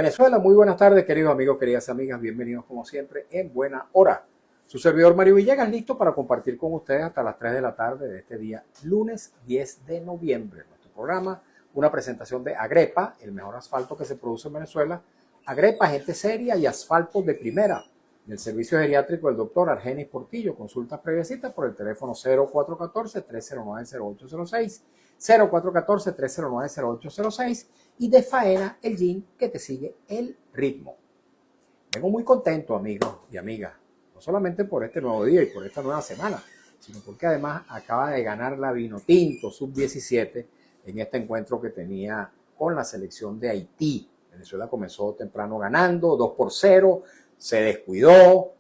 Venezuela, muy buenas tardes, queridos amigos, queridas amigas, bienvenidos como siempre en Buena Hora. Su servidor Mario Villegas, listo para compartir con ustedes hasta las 3 de la tarde de este día, lunes 10 de noviembre. Nuestro programa, una presentación de Agrepa, el mejor asfalto que se produce en Venezuela. Agrepa, gente seria y asfaltos de primera. Del servicio geriátrico del doctor Argenis Portillo. Consultas previas citas por el teléfono 0414-309-0806, 0414-309-0806 y de Faena, el gym que te sigue el ritmo. Vengo muy contento, amigos y amigas, no solamente por este nuevo día y por esta nueva semana, sino porque además acaba de ganar la Vinotinto Sub-17 en este encuentro que tenía con la selección de Haití. Venezuela comenzó temprano ganando 2-0, se descuidó,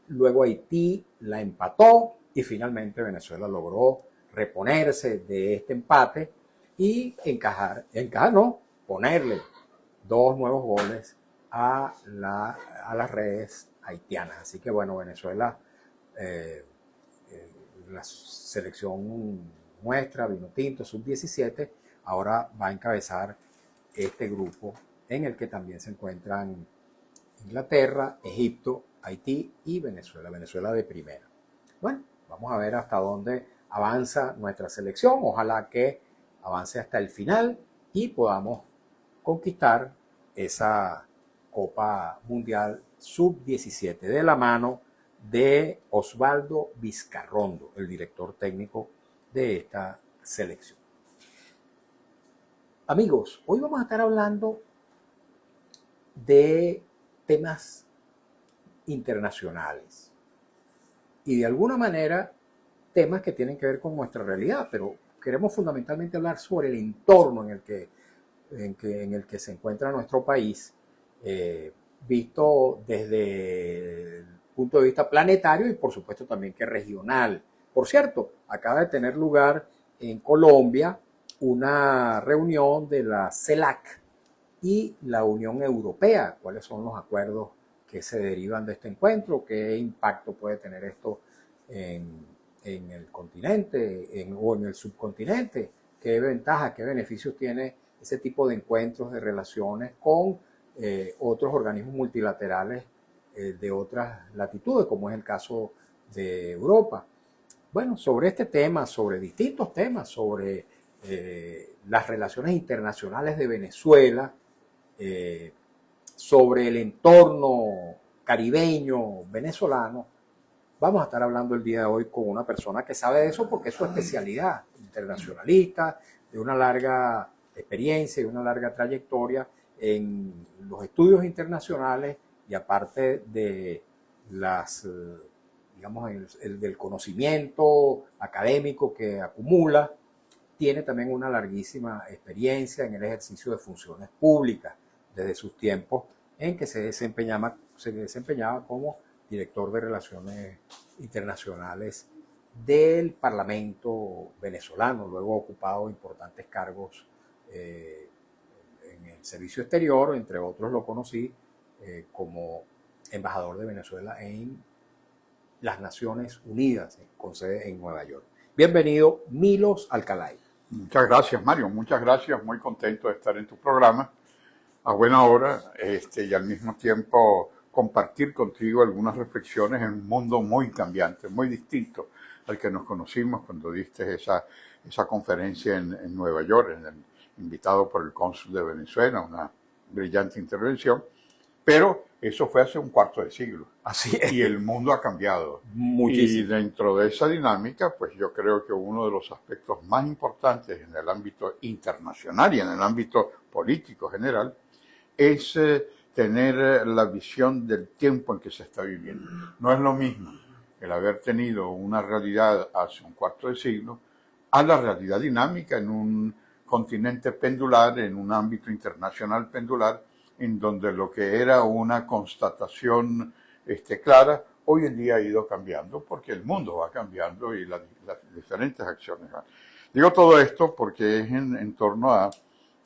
luego Haití la empató y finalmente Venezuela logró reponerse de este empate y ponerle 2 nuevos goles a las redes haitianas. Así que bueno, Venezuela, la selección nuestra, Vinotinto, Sub-17, ahora va a encabezar este grupo en el que también se encuentran Inglaterra, Egipto, Haití y Venezuela. Venezuela de primera. Bueno, vamos a ver hasta dónde avanza nuestra selección. Ojalá que avance hasta el final y podamos conquistar esa Copa Mundial Sub-17 de la mano de Osvaldo Vizcarrondo, el director técnico de esta selección. Amigos, hoy vamos a estar hablando de temas internacionales y de alguna manera temas que tienen que ver con nuestra realidad, pero queremos fundamentalmente hablar sobre el entorno en el que se encuentra nuestro país, visto desde el punto de vista planetario y por supuesto también que regional. Por cierto, acaba de tener lugar en Colombia una reunión de la CELAC y la Unión Europea. ¿Cuáles son los acuerdos que se derivan de este encuentro? ¿Qué impacto puede tener esto en el continente o en el subcontinente? ¿Qué ventajas, qué beneficios tiene ese tipo de encuentros, de relaciones con otros organismos multilaterales de otras latitudes, como es el caso de Europa? Bueno, sobre este tema, sobre distintos temas, sobre las relaciones internacionales de Venezuela, sobre el entorno caribeño venezolano, vamos a estar hablando el día de hoy con una persona que sabe de eso porque es su especialidad, internacionalista, de una larga experiencia y una larga trayectoria en los estudios internacionales y aparte de del conocimiento académico que acumula, tiene también una larguísima experiencia en el ejercicio de funciones públicas desde sus tiempos en que se desempeñaba como director de Relaciones Internacionales del Parlamento venezolano. Luego ha ocupado importantes cargos en el servicio exterior, entre otros lo conocí como embajador de Venezuela en las Naciones Unidas, con sede en Nueva York. Bienvenido, Milos Alcalay. Muchas gracias, Mario. Muchas gracias. Muy contento de estar en tu programa a buena hora y al mismo tiempo compartir contigo algunas reflexiones en un mundo muy cambiante, muy distinto al que nos conocimos cuando diste esa conferencia en Nueva York, invitado por el cónsul de Venezuela, una brillante intervención, pero eso fue hace un cuarto de siglo. Así es. Y el mundo ha cambiado. Muchísimo. Y dentro de esa dinámica, pues yo creo que uno de los aspectos más importantes en el ámbito internacional y en el ámbito político general es tener la visión del tiempo en que se está viviendo. No es lo mismo el haber tenido una realidad hace un cuarto de siglo a la realidad dinámica en un continente pendular, en un ámbito internacional pendular, en donde lo que era una constatación clara, hoy en día ha ido cambiando, porque el mundo va cambiando y las diferentes acciones van. Digo todo esto porque es en torno a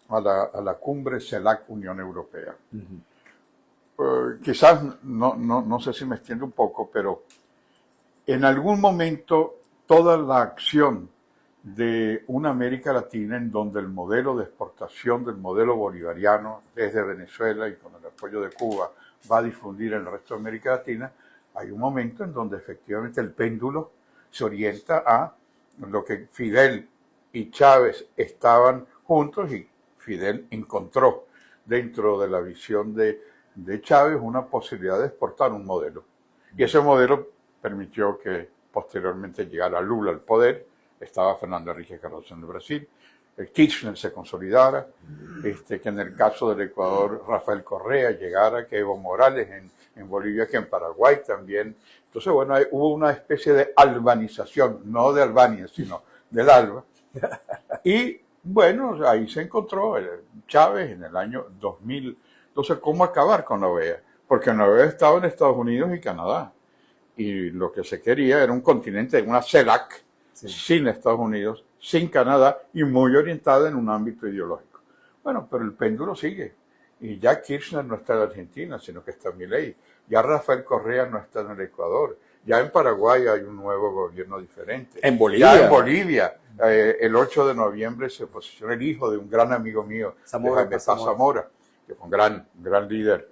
la cumbre CELAC Unión Europea. Quizás, no sé si me extiendo un poco, pero en algún momento toda la acción de una América Latina en donde el modelo de exportación del modelo bolivariano desde Venezuela y con el apoyo de Cuba va a difundir en el resto de América Latina, hay un momento en donde efectivamente el péndulo se orienta a lo que Fidel y Chávez estaban juntos y Fidel encontró dentro de la visión de Chávez una posibilidad de exportar un modelo. Y ese modelo permitió que posteriormente llegara Lula al poder, estaba Fernando Henrique Cardoso en el Brasil, el Kirchner se consolidara, que en el caso del Ecuador Rafael Correa llegara, que Evo Morales en Bolivia, que en Paraguay también. Entonces, bueno, hubo una especie de albanización, no de Albania, sino del ALBA. Y bueno, ahí se encontró Chávez en el año 2000. Entonces, ¿cómo acabar con la OEA? Porque la OEA estaba en Estados Unidos y Canadá. Y lo que se quería era un continente, una CELAC, sí, sin Estados Unidos, sin Canadá y muy orientada en un ámbito ideológico. Bueno, pero el péndulo sigue. Y ya Kirchner no está en Argentina, sino que está Milei. Ya Rafael Correa no está en el Ecuador. Ya en Paraguay hay un nuevo gobierno diferente. En Bolivia. Ya en Bolivia, el 8 de noviembre se posicionó el hijo de un gran amigo mío, Zamora, de Zamora, que fue un gran líder.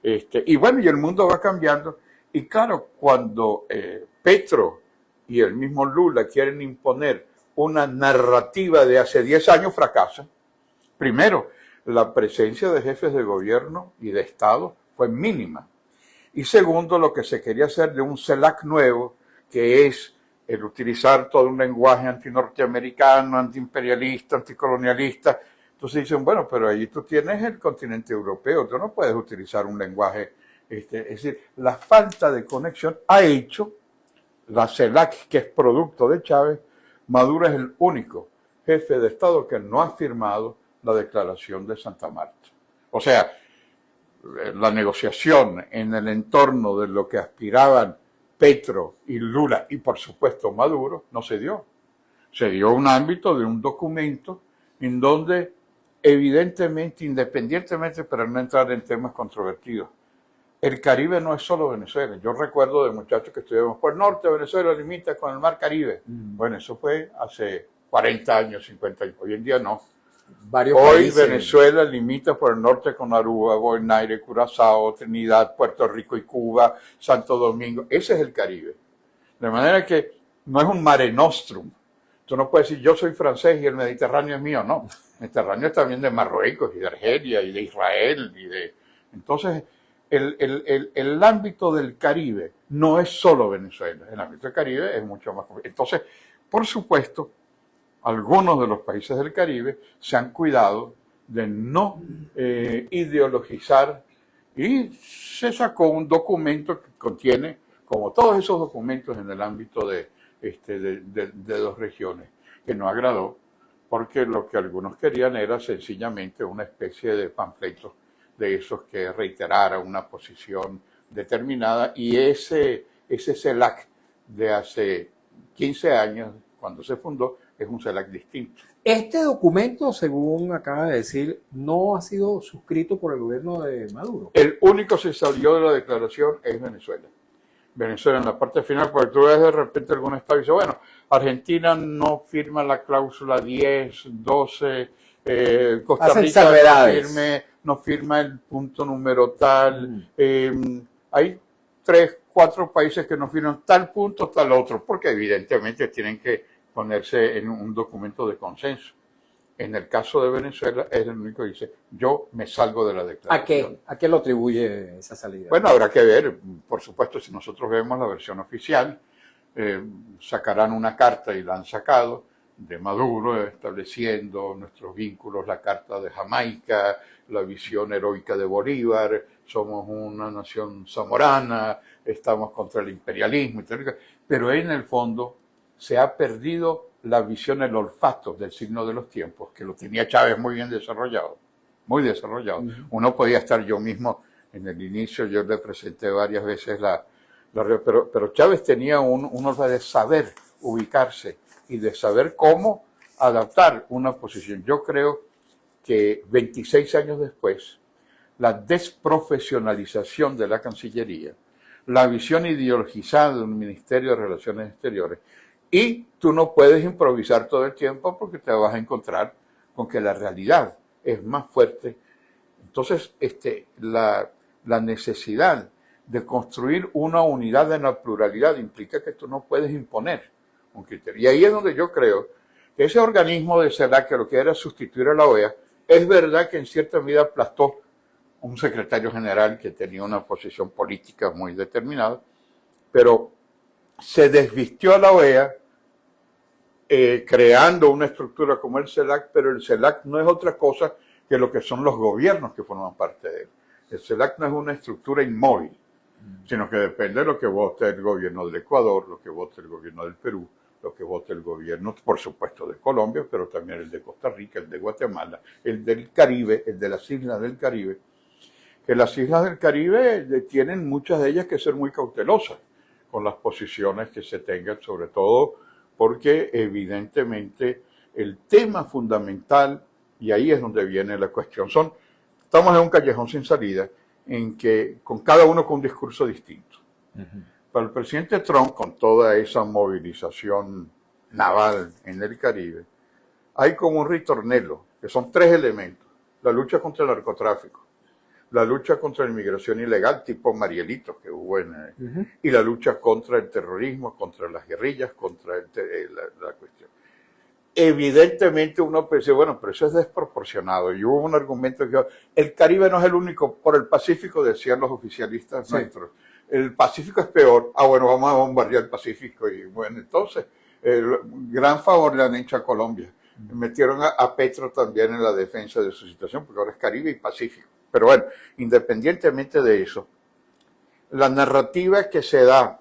Y bueno, y el mundo va cambiando. Y claro, cuando Petro y el mismo Lula quieren imponer una narrativa de hace 10 años, fracasan. Primero, la presencia de jefes de gobierno y de Estado fue mínima. Y segundo, lo que se quería hacer de un CELAC nuevo, que es el utilizar todo un lenguaje antinorteamericano, antiimperialista, anticolonialista. Entonces dicen, bueno, pero ahí tú tienes el continente europeo, tú no puedes utilizar un lenguaje. Es decir, la falta de conexión ha hecho la CELAC, que es producto de Chávez. Maduro es el único jefe de Estado que no ha firmado la declaración de Santa Marta. O sea, la negociación en el entorno de lo que aspiraban Petro y Lula y por supuesto Maduro no se dio. Se dio un ámbito de un documento en donde evidentemente, independientemente, para no entrar en temas controvertidos, el Caribe no es solo Venezuela. Yo recuerdo de muchachos que estudiamos por el norte de Venezuela, limita con el mar Caribe. Bueno, eso fue hace 40 años, 50 años. Hoy en día no. Hoy Venezuela limita por el norte con Aruba, Bonaire, Curazao, Trinidad, Puerto Rico y Cuba, Santo Domingo. Ese es el Caribe. De manera que no es un Mare Nostrum. Tú no puedes decir yo soy francés y el Mediterráneo es mío. No, el Mediterráneo es también de Marruecos y de Argelia y de Israel. Entonces, el ámbito del Caribe no es solo Venezuela. El ámbito del Caribe es mucho más complejo. Entonces, por supuesto, algunos de los países del Caribe se han cuidado de no ideologizar y se sacó un documento que contiene, como todos esos documentos en el ámbito de dos regiones, que no agradó porque lo que algunos querían era sencillamente una especie de panfleto de esos que reiterara una posición determinada y ese CELAC de hace 15 años, cuando se fundó, es un CELAC distinto. Este documento, según acaba de decir, no ha sido suscrito por el gobierno de Maduro. El único que salió de la declaración es Venezuela. Venezuela en la parte final, porque tú ves de repente algún estado y dice, bueno, Argentina no firma la cláusula 10, 12, Costa Rica no firma el punto número tal. Hay 3, 4 países que no firman tal punto, tal otro, porque evidentemente tienen que ponerse en un documento de consenso. En el caso de Venezuela es el único que dice, yo me salgo de la declaración. ¿A qué lo atribuye esa salida? Bueno, habrá que ver, por supuesto, si nosotros vemos la versión oficial, sacarán una carta y la han sacado de Maduro, estableciendo nuestros vínculos, la carta de Jamaica, la visión heroica de Bolívar, somos una nación zamorana, estamos contra el imperialismo, pero en el fondo se ha perdido la visión, el olfato del signo de los tiempos, que lo tenía Chávez muy bien desarrollado, muy desarrollado. Uno podía estar, yo mismo, en el inicio, yo le presenté varias veces pero Chávez tenía un olfato de saber ubicarse y de saber cómo adaptar una posición. Yo creo que 26 años después, la desprofesionalización de la Cancillería, la visión ideologizada de un Ministerio de Relaciones Exteriores, Y tú no puedes improvisar todo el tiempo porque te vas a encontrar con que la realidad es más fuerte. Entonces, la necesidad de construir una unidad en la pluralidad implica que tú no puedes imponer un criterio. Y ahí es donde yo creo que ese organismo de CELAC, que lo que era sustituir a la OEA, es verdad que en cierta medida aplastó un secretario general que tenía una posición política muy determinada, pero se desvistió a la OEA creando una estructura como el CELAC, pero el CELAC no es otra cosa que lo que son los gobiernos que forman parte de él. El CELAC no es una estructura inmóvil, sino que depende de lo que vote el gobierno del Ecuador, lo que vote el gobierno del Perú, lo que vote el gobierno, por supuesto, de Colombia, pero también el de Costa Rica, el de Guatemala, el del Caribe, el de las islas del Caribe, que las islas del Caribe tienen muchas de ellas que ser muy cautelosas con las posiciones que se tengan, sobre todo porque evidentemente el tema fundamental, y ahí es donde viene la cuestión, estamos en un callejón sin salida, en que con cada uno con un discurso distinto. Para el presidente Trump, con toda esa movilización naval en el Caribe, hay como un ritornelo, que son tres elementos: la lucha contra el narcotráfico, la lucha contra la inmigración ilegal, tipo Marielito, que hubo y la lucha contra el terrorismo, contra las guerrillas, contra la cuestión. Evidentemente uno piensa, bueno, pero eso es desproporcionado. Y hubo un argumento que el Caribe no es el único, por el Pacífico decían los oficialistas nuestros. El Pacífico es peor. Bueno, vamos a bombardear el Pacífico. Y bueno, entonces, gran favor le han hecho a Colombia. Metieron a Petro también en la defensa de su situación, porque ahora es Caribe y Pacífico. Pero bueno, independientemente de eso, la narrativa que se da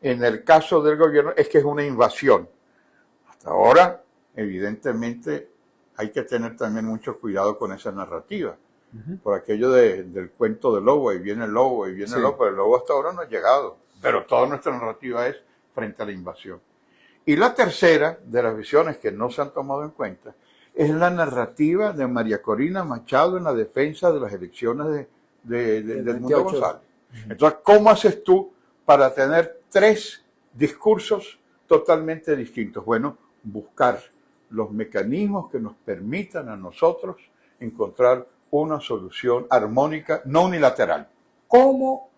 en el caso del gobierno es que es una invasión. Hasta ahora, evidentemente, hay que tener también mucho cuidado con esa narrativa. Por aquello del cuento del lobo, y viene el lobo, y viene el lobo, pero el lobo hasta ahora no ha llegado. Pero toda nuestra narrativa es frente a la invasión. Y la tercera de las visiones que no se han tomado en cuenta es la narrativa de María Corina Machado en la defensa de las elecciones de Edmundo González. Entonces, ¿cómo haces tú para tener tres discursos totalmente distintos? Bueno, buscar los mecanismos que nos permitan a nosotros encontrar una solución armónica, no unilateral. ¿Cómo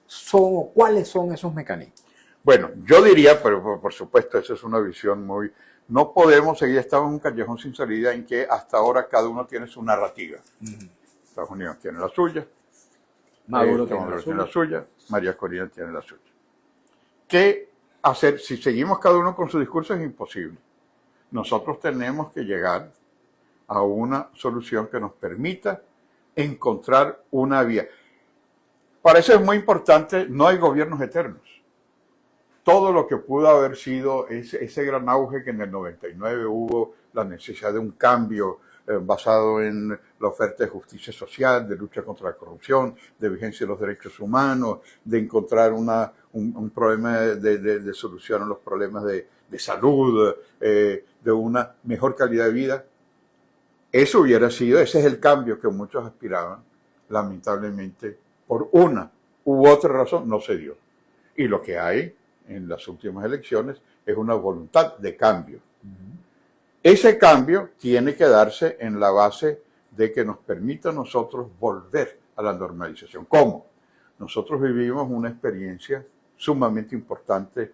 son o cuáles son esos mecanismos? Bueno, yo diría, pero por supuesto, esa es una visión muy... No podemos seguir, estamos en un callejón sin salida en que hasta ahora cada uno tiene su narrativa. Estados Unidos tiene la suya, Maduro tiene la suya, María Corina tiene la suya. ¿Qué hacer? Si seguimos cada uno con su discurso es imposible. Nosotros tenemos que llegar a una solución que nos permita encontrar una vía. Para eso es muy importante, no hay gobiernos eternos. Todo lo que pudo haber sido ese gran auge que en el 99 hubo, la necesidad de un cambio basado en la oferta de justicia social, de lucha contra la corrupción, de vigencia de los derechos humanos, de encontrar un problema de solución a los problemas de salud, de una mejor calidad de vida. Eso hubiera sido, ese es el cambio que muchos aspiraban. Lamentablemente, por una u otra razón, no se dio. Y lo que hay en las últimas elecciones es una voluntad de cambio. Ese cambio tiene que darse en la base de que nos permita a nosotros volver a la normalización. ¿Cómo? Nosotros vivimos una experiencia sumamente importante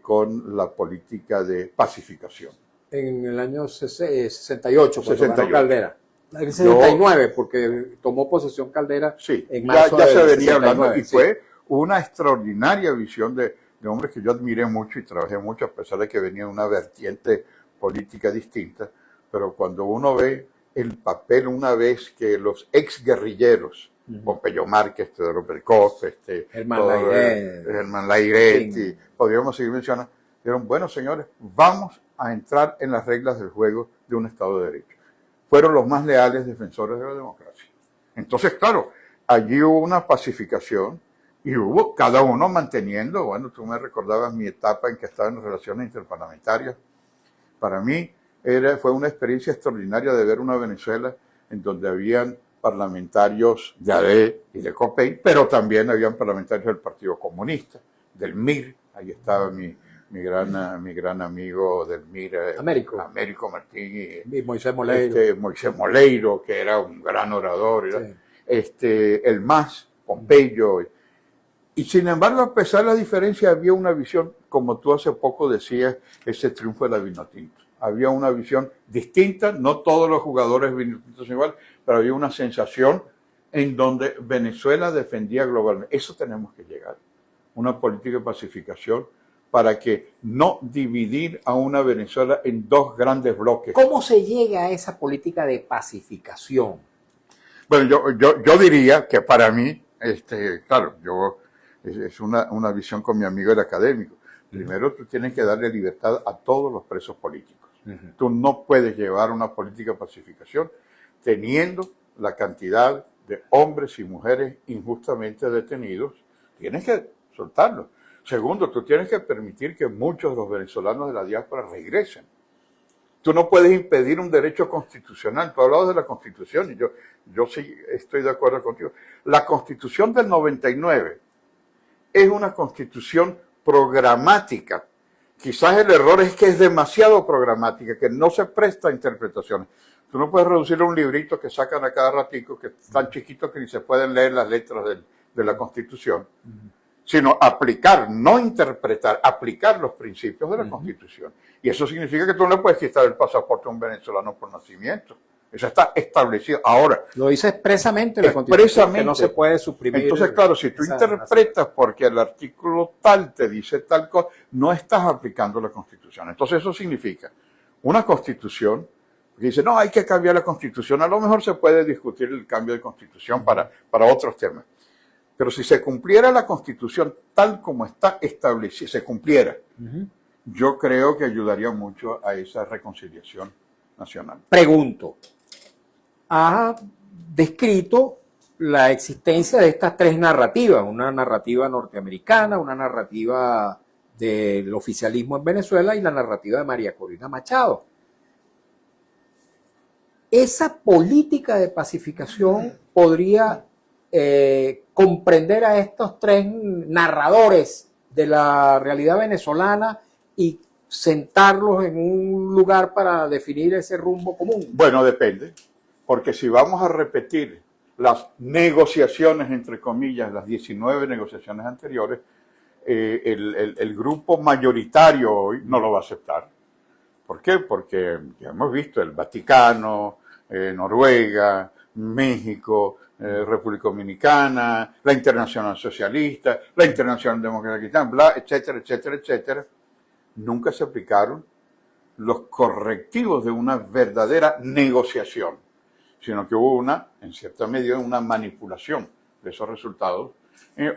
con la política de pacificación. En el año 68, cuando 68. ganó Caldera. En 69, porque tomó posesión Caldera en marzo ya se venía 69, hablando, y fue una extraordinaria visión de hombres que yo admiré mucho y trabajé mucho, a pesar de que venía una vertiente política distinta. Pero cuando uno ve el papel, una vez que los exguerrilleros, Pompeyo Márquez, Teodoro Perkov, Germán Layret, y podríamos seguir mencionando, dijeron, bueno, señores, vamos a entrar en las reglas del juego de un Estado de Derecho. Fueron los más leales defensores de la democracia. Entonces, claro, allí hubo una pacificación y hubo cada uno manteniendo, bueno, tú me recordabas mi etapa en que estaba en relaciones interparlamentarias. Para mí fue una experiencia extraordinaria de ver una Venezuela en donde habían parlamentarios de AD y de COPEI, pero también habían parlamentarios del Partido Comunista, del MIR, ahí estaba mi mi gran amigo del MIR, Américo Martín y Moisés Moleiro. Moisés Moleiro, que era un gran orador, Sí. el MAS, Pompeyo. Y sin embargo, a pesar de la diferencia, había una visión, como tú hace poco decías, ese triunfo de la Vinotinto. Había una visión distinta, no todos los jugadores vinotintos son igual, pero había una sensación en donde Venezuela defendía globalmente. Eso tenemos que llegar, una política de pacificación para que no dividir a una Venezuela en dos grandes bloques. ¿Cómo se llega a esa política de pacificación? Bueno, yo diría que para mí, claro, es una visión con mi amigo el académico. Primero, tú tienes que darle libertad a todos los presos políticos. Tú no puedes llevar una política de pacificación teniendo la cantidad de hombres y mujeres injustamente detenidos. Tienes que soltarlos. Segundo, tú tienes que permitir que muchos de los venezolanos de la diáspora regresen. Tú no puedes impedir un derecho constitucional. Tú hablabas de la Constitución y yo sí estoy de acuerdo contigo. La Constitución del 99 es una Constitución programática. Quizás el error es que es demasiado programática, que no se presta a interpretaciones. Tú no puedes reducir a un librito que sacan a cada ratico, que es tan chiquito que ni se pueden leer las letras de la Constitución, sino aplicar, no interpretar, aplicar los principios de la Constitución. Y eso significa que tú no le puedes quitar el pasaporte a un venezolano por nacimiento. Eso está establecido. Ahora, lo dice expresamente la Constitución, que no se puede suprimir. Entonces, claro, si tú interpretas porque el artículo tal te dice tal cosa, no estás aplicando la Constitución. Entonces, eso significa una Constitución que dice, no, hay que cambiar la Constitución. A lo mejor se puede discutir el cambio de Constitución para otros temas. Pero si se cumpliera la Constitución tal como está establecida, se cumpliera, yo creo que ayudaría mucho a esa reconciliación nacional. Pregunto, ha descrito la existencia de estas tres narrativas, una narrativa norteamericana, una narrativa del oficialismo en Venezuela y la narrativa de María Corina Machado. Esa política de pacificación podría comprender a estos tres narradores de la realidad venezolana y sentarlos en un lugar para definir ese rumbo común. Bueno, depende, porque si vamos a repetir las negociaciones, entre comillas, las 19 negociaciones anteriores, el grupo mayoritario hoy no lo va a aceptar. ¿Por qué? Porque ya hemos visto el Vaticano, Noruega, México, República Dominicana, la Internacional Socialista, la Internacional Democrática, bla, etcétera, etcétera, etcétera. Nunca se aplicaron los correctivos de una verdadera negociación, sino que hubo en cierta medida, una manipulación de esos resultados,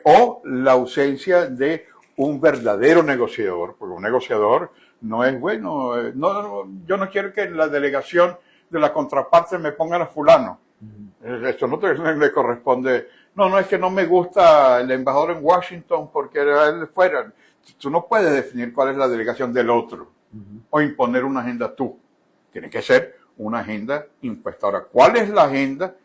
o la ausencia de un verdadero negociador, porque un negociador no es, bueno, yo no quiero que en la delegación de la contraparte me pongan a fulano. Eso no le corresponde. No, es que no me gusta el embajador en Washington porque él fuera. Tú no puedes definir cuál es la delegación del otro o imponer una agenda tú. Tiene que ser una agenda impuesta. Ahora, ¿cuál es la agenda?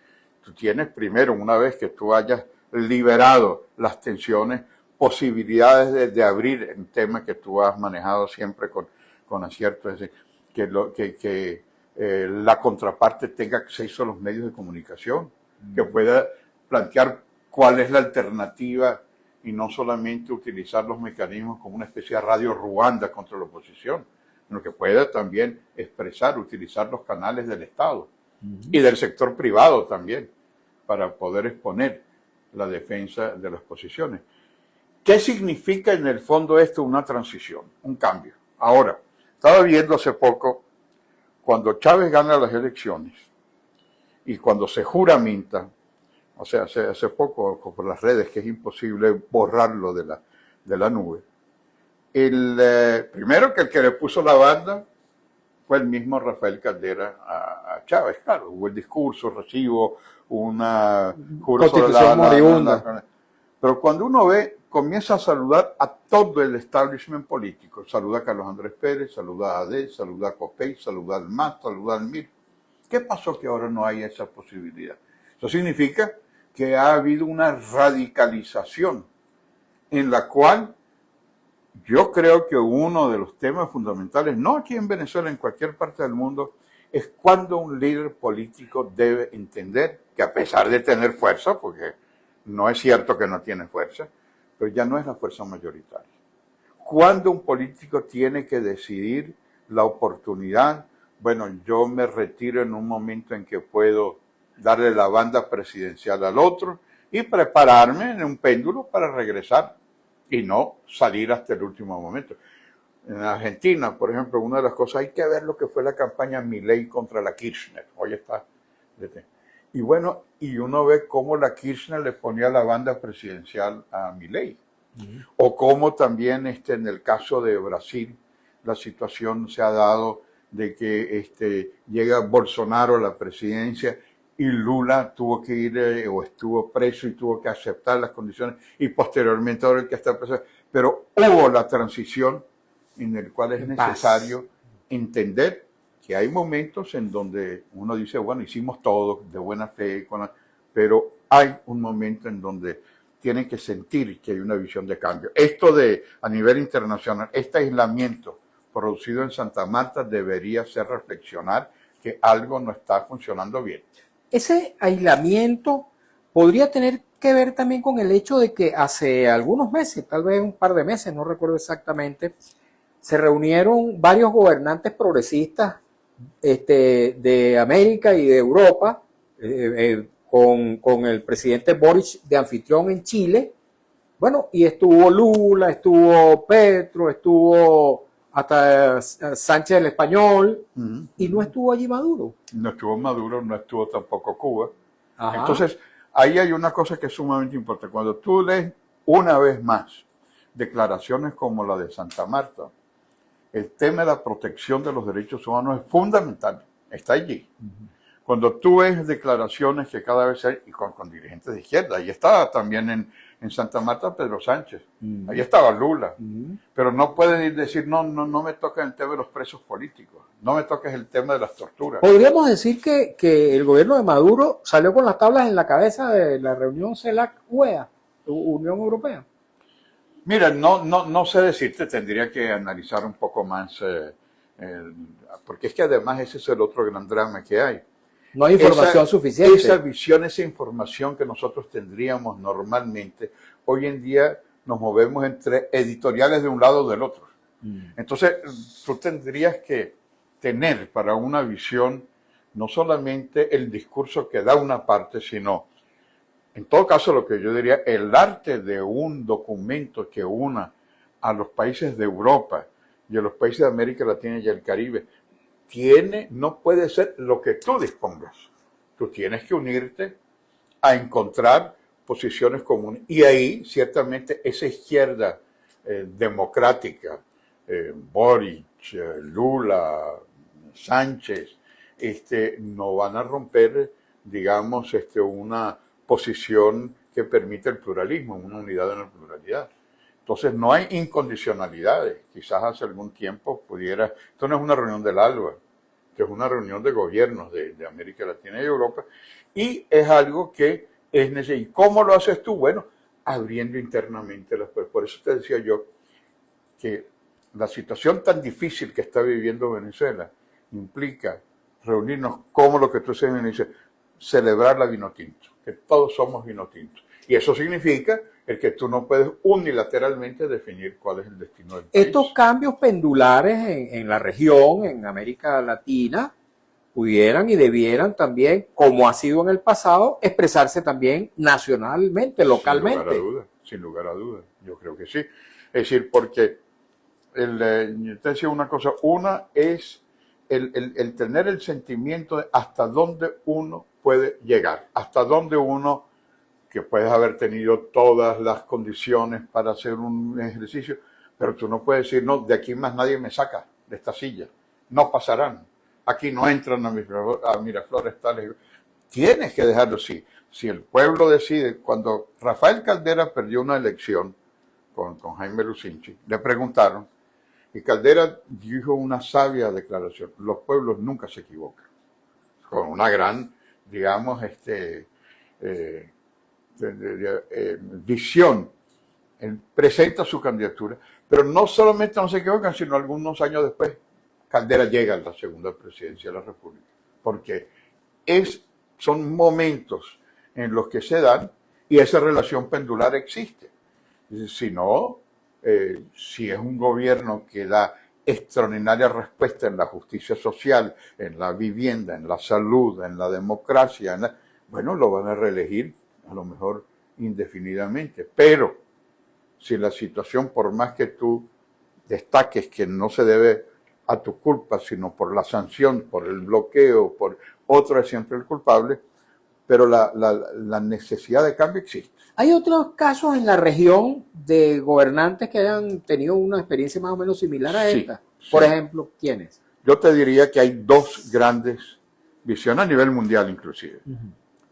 Tú tienes primero, una vez que tú hayas liberado las tensiones, posibilidades de abrir en temas que tú has manejado siempre con acierto, es decir, que la contraparte tenga acceso a los medios de comunicación, que pueda plantear cuál es la alternativa y no solamente utilizar los mecanismos como una especie de radio Ruanda contra la oposición, sino que pueda también utilizar los canales del Estado y del sector privado también para poder exponer la defensa de las posiciones. ¿Qué significa en el fondo esto una transición, un cambio? Ahora, estaba viendo hace poco, cuando Chávez gana las elecciones y cuando se juramenta, o sea, hace poco por las redes, que es imposible borrarlo de la nube, primero que el que le puso la banda fue el mismo Rafael Caldera a Chávez. Claro, hubo el discurso, recibo, una constitución moribunda. Pero cuando uno comienza a saludar a todo el establishment político, saluda a Carlos Andrés Pérez, saluda a AD, saluda a Copey, saluda al MAS, saluda al MIR. ¿Qué pasó que ahora no hay esa posibilidad? Eso significa que ha habido una radicalización en la cual yo creo que uno de los temas fundamentales, no aquí en Venezuela, en cualquier parte del mundo, es cuando un líder político debe entender que a pesar de tener fuerza, porque no es cierto que no tiene fuerza, pero ya no es la fuerza mayoritaria. Cuando un político tiene que decidir la oportunidad, bueno, yo me retiro en un momento en que puedo darle la banda presidencial al otro y prepararme en un péndulo para regresar y no salir hasta el último momento. En Argentina, por ejemplo, una de las cosas, hay que ver lo que fue la campaña Milei contra la Kirchner. Hoy está. Y bueno, y uno ve cómo la Kirchner le ponía la banda presidencial a Milei. O cómo también en el caso de Brasil, la situación se ha dado de que llega Bolsonaro a la presidencia y Lula tuvo que ir o estuvo preso y tuvo que aceptar las condiciones y posteriormente ahora el que está preso. Pero hubo la transición en el cual es necesario entender que hay momentos en donde uno dice, bueno, hicimos todo de buena fe, pero hay un momento en donde tienen que sentir que hay una visión de cambio. Esto a nivel internacional, este aislamiento producido en Santa Marta debería hacer reflexionar que algo no está funcionando bien. Ese aislamiento podría tener que ver también con el hecho de que hace algunos meses, tal vez un par de meses, no recuerdo exactamente, se reunieron varios gobernantes progresistas de América y de Europa, con el presidente Boric de anfitrión en Chile. Bueno, y estuvo Lula, estuvo Petro, estuvo hasta Sánchez el Español, y no estuvo allí Maduro. No estuvo Maduro, no estuvo tampoco Cuba. Ajá. Entonces, ahí hay una cosa que es sumamente importante. Cuando tú lees una vez más declaraciones como la de Santa Marta, el tema de la protección de los derechos humanos es fundamental, está allí. Cuando tú ves declaraciones que cada vez hay, y con dirigentes de izquierda, ahí estaba también en Santa Marta Pedro Sánchez, ahí estaba Lula, pero no pueden decir, no me toca el tema de los presos políticos, no me toques el tema de las torturas. Podríamos decir que el gobierno de Maduro salió con las tablas en la cabeza de la reunión CELAC-UEA, Unión Europea. Mira, no sé decirte, tendría que analizar un poco más, porque es que además ese es el otro gran drama que hay. No hay información suficiente. Esa visión, esa información que nosotros tendríamos normalmente, hoy en día nos movemos entre editoriales de un lado o del otro. Entonces, tú tendrías que tener para una visión no solamente el discurso que da una parte, sino, en todo caso, lo que yo diría, el arte de un documento que una a los países de Europa y a los países de América Latina y el Caribe, no puede ser lo que tú dispongas. Tú tienes que unirte a encontrar posiciones comunes. Y ahí, ciertamente, esa izquierda democrática, Boric, Lula, Sánchez, no van a romper, digamos, una posición que permite el pluralismo, una unidad en la pluralidad. Entonces no hay incondicionalidades. Quizás hace algún tiempo esto no es una reunión del ALBA, esto es una reunión de gobiernos de América Latina y Europa, y es algo que es necesario. ¿Y cómo lo haces tú? Bueno, abriendo internamente las puertas. Por eso te decía yo que la situación tan difícil que está viviendo Venezuela implica reunirnos como lo que tú dices, celebrar la vinotinto, que todos somos vinotintos. Y eso significa el que tú no puedes unilateralmente definir cuál es el destino del país. Estos cambios pendulares en la región, en América Latina, pudieran y debieran también, como ha sido en el pasado, expresarse también nacionalmente, localmente. Sin lugar a dudas, yo creo que sí. Es decir, porque yo te decía una cosa, una es el tener el sentimiento de hasta dónde uno puede llegar, hasta dónde uno, que puedes haber tenido todas las condiciones para hacer un ejercicio, pero tú no puedes decir, no, de aquí más nadie me saca de esta silla, no pasarán, aquí no entran a Miraflores tales. Tienes que dejarlo así. Si el pueblo decide, cuando Rafael Caldera perdió una elección con Jaime Lucinchi, le preguntaron, y Caldera dijo una sabia declaración, los pueblos nunca se equivocan, con una gran, digamos, visión Él presenta su candidatura, pero no solamente no se equivocan, sino algunos años después, Caldera llega a la segunda presidencia de la República, porque son momentos en los que se dan y esa relación pendular existe. Si no, si es un gobierno que da extraordinaria respuesta en la justicia social, en la vivienda, en la salud, en la democracia, bueno, lo van a reelegir a lo mejor indefinidamente. Pero si la situación, por más que tú destaques que no se debe a tu culpa, sino por la sanción, por el bloqueo, por otro es siempre el culpable, pero la necesidad de cambio existe. ¿Hay otros casos en la región de gobernantes que hayan tenido una experiencia más o menos similar a esta? Por ejemplo, ¿quiénes? Yo te diría que hay dos grandes visiones a nivel mundial inclusive.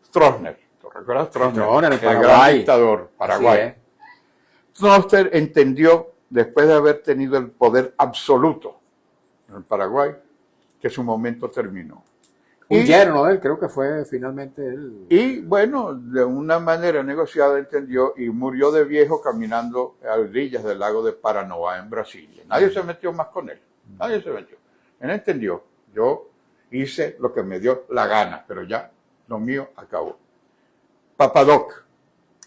Stroessner, ¿te recuerdas Stroessner? El gran dictador paraguayo. Stroessner entendió, después de haber tenido el poder absoluto en el Paraguay, que su momento terminó. Un yerno de él, creo que fue finalmente él. Y bueno, de una manera negociada entendió y murió de viejo caminando a orillas del lago de Paranoá en Brasilia. Nadie se metió más con él, nadie se metió. Él entendió, yo hice lo que me dio la gana, pero ya lo mío acabó. Papadoc.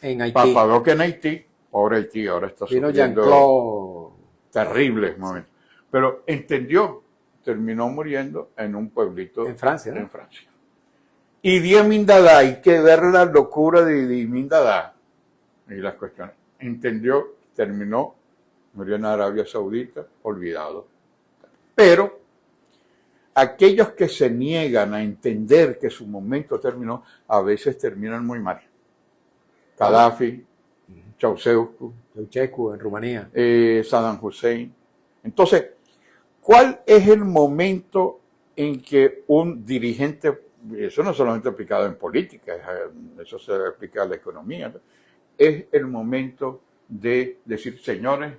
En Haití. Papadoc en Haití, pobre Haití, ahora está sufriendo terribles momentos. Pero entendió. Terminó muriendo en un pueblito en Francia, ¿no? En Francia. Y Idi Amin Dada, hay que ver la locura de Idi Amin Dada y las cuestiones. Entendió, terminó, murió en Arabia Saudita, olvidado. Pero aquellos que se niegan a entender que su momento terminó, a veces terminan muy mal. Gaddafi, Ceausescu en Rumanía, Saddam Hussein. Entonces, ¿cuál es el momento en que un dirigente, eso no es solamente aplicado en política, eso se aplica a la economía, es el momento de decir, señores,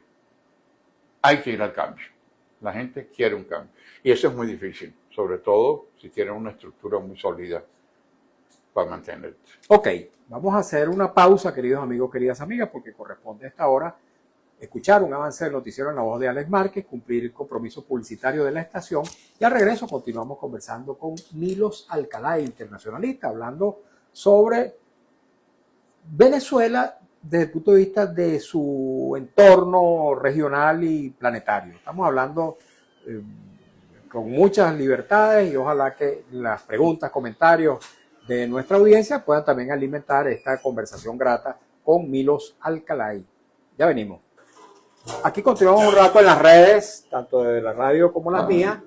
hay que ir al cambio. La gente quiere un cambio. Y eso es muy difícil, sobre todo si tienen una estructura muy sólida para mantenerte. Ok, vamos a hacer una pausa, queridos amigos, queridas amigas, porque corresponde a esta hora escuchar un avance del noticiero en la voz de Alex Márquez, cumplir el compromiso publicitario de la estación y al regreso continuamos conversando con Milos Alcalá, internacionalista, hablando sobre Venezuela desde el punto de vista de su entorno regional y planetario. Estamos hablando con muchas libertades y ojalá que las preguntas, comentarios de nuestra audiencia puedan también alimentar esta conversación grata con Milos Alcalá. Ya venimos. Aquí continuamos un rato en las redes, tanto de la radio como las mías.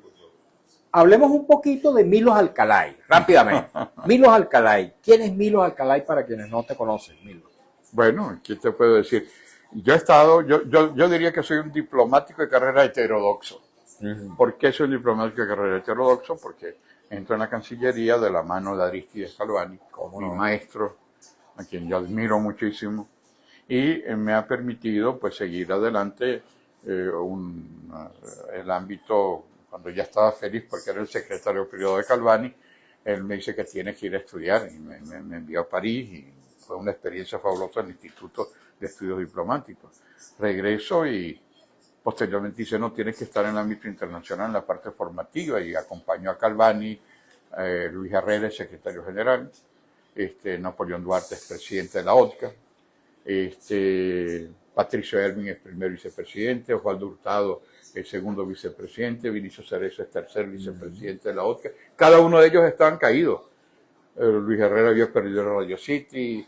Hablemos un poquito de Milos Alcalá, rápidamente. Milos Alcalá. ¿Quién es Milos Alcalá para quienes no te conocen, Milos? Bueno, ¿qué te puedo decir? Yo diría que soy un diplomático de carrera heterodoxo. ¿Por qué soy un diplomático de carrera heterodoxo? Porque entro en la Cancillería de la mano de Aristides Galvani, mi maestro, a quien yo admiro muchísimo. Y me ha permitido pues seguir adelante el ámbito, cuando ya estaba feliz porque era el secretario privado de Galvani, él me dice que tiene que ir a estudiar y me envió a París y fue una experiencia fabulosa en el Instituto de Estudios Diplomáticos. Regreso y posteriormente dice, no, tienes que estar en el ámbito internacional, en la parte formativa, y acompañó a Galvani, Luis Herrera, secretario general, Napoleón Duarte es presidente de la OTCA, Patricio Erwin es primer vicepresidente, Osvaldo Hurtado es segundo vicepresidente, Vinicio Cerezo es tercer vicepresidente de la OTCA. Cada uno de ellos estaban caídos. Luis Herrera había perdido el Radio City,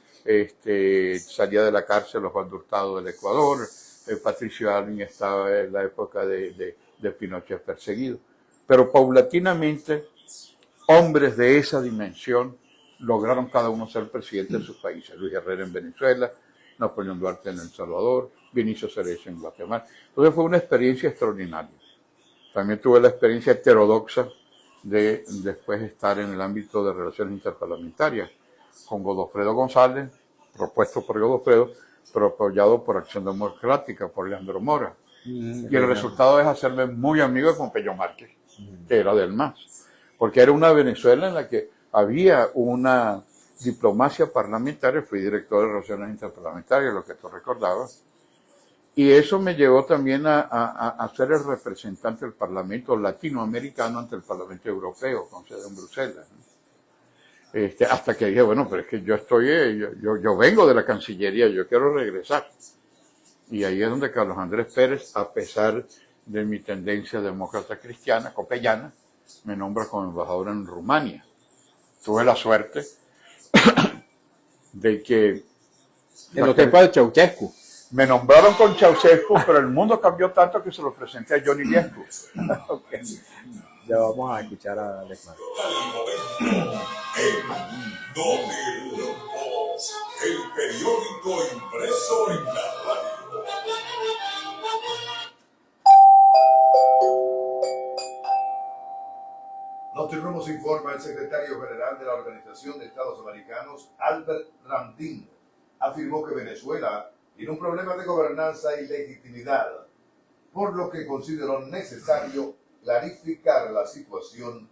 salía de la cárcel Osvaldo Hurtado del Ecuador, Patricio Erwin estaba en la época de Pinochet perseguido. Pero paulatinamente, hombres de esa dimensión lograron cada uno ser presidente de sus países. Luis Herrera en Venezuela, Napoleón Duarte en El Salvador, Vinicio Cerezo en Guatemala. Entonces fue una experiencia extraordinaria. También tuve la experiencia heterodoxa de después estar en el ámbito de relaciones interparlamentarias con Godofredo González, propuesto por Godofredo, pero apoyado por Acción Democrática, por Leandro Mora. Y el resultado es hacerme muy amigo de Pompeyo Márquez, que era del MAS, porque era una Venezuela en la que había una diplomacia parlamentaria. Fui director de Relaciones Interparlamentarias, lo que tú recordabas, Y eso me llevó también a ser el representante del Parlamento latinoamericano ante el Parlamento Europeo, con sede en Bruselas, ¿no? Hasta que dije, bueno, pero es que yo vengo de la Cancillería, yo quiero regresar. Y ahí es donde Carlos Andrés Pérez, a pesar de mi tendencia demócrata cristiana, copellana, me nombra como embajador en Rumania. Tuve la suerte de que... En los tiempos de Ceausescu. Me nombraron con Ceausescu, pero el mundo cambió tanto que se lo presenté a Johnny Liescu. Okay. Ya vamos a escuchar a Alex Mar. El periódico impreso en la radio. Notirumbos informa el secretario general de la Organización de Estados Americanos, Albert Ramdin, afirmó que Venezuela tiene un problema de gobernanza y legitimidad, por lo que consideró necesario clarificar la situación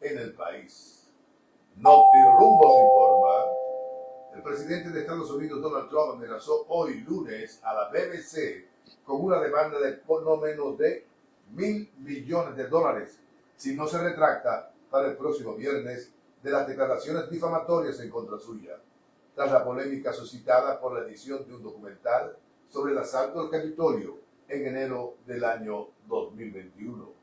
en el país. Notirumbos informa, el presidente de Estados Unidos, Donald Trump, amenazó hoy lunes a la BBC con una demanda de por no menos de $1.000 millones si no se retracta para el próximo viernes de las declaraciones difamatorias en contra suya, tras la polémica suscitada por la edición de un documental sobre el asalto al Capitolio en enero del año 2021.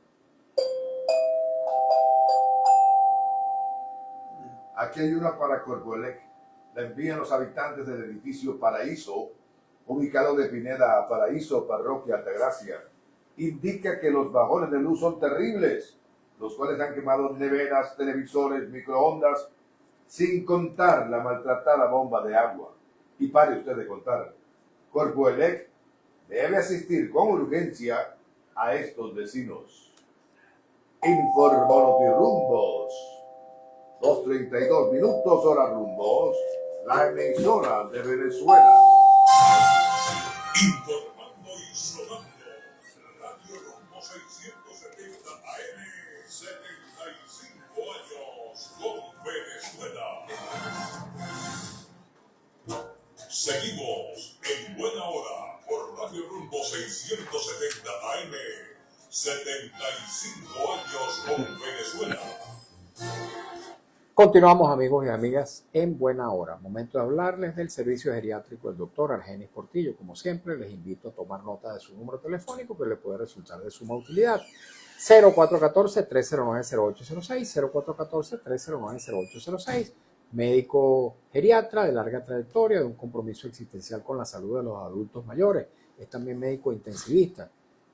Aquí hay una para Corpoelec. La envían los habitantes del edificio Paraíso, ubicado de Pineda a Paraíso, Parroquia Altagracia. Indica que los bajones de luz son terribles, los cuales han quemado neveras, televisores, microondas, sin contar la maltratada bomba de agua. Y pare usted de contar, Corpoelec debe asistir con urgencia a estos vecinos. Informó Notirumbos. 2:32 minutos, hora Rumbos, la emisora de Venezuela. Informando y sonando, Radio Rumbo 670 AM, 75 años con Venezuela. Seguimos en buena hora por Radio Rumbo 670 AM, 75 años con Venezuela. Continuamos, amigos y amigas, en buena hora. Momento de hablarles del servicio geriátrico del doctor Argenis Portillo. Como siempre, les invito a tomar nota de su número telefónico que le puede resultar de suma utilidad. 0414-309-0806, 0414-309-0806. Médico geriatra de larga trayectoria, de un compromiso existencial con la salud de los adultos mayores. Es también médico intensivista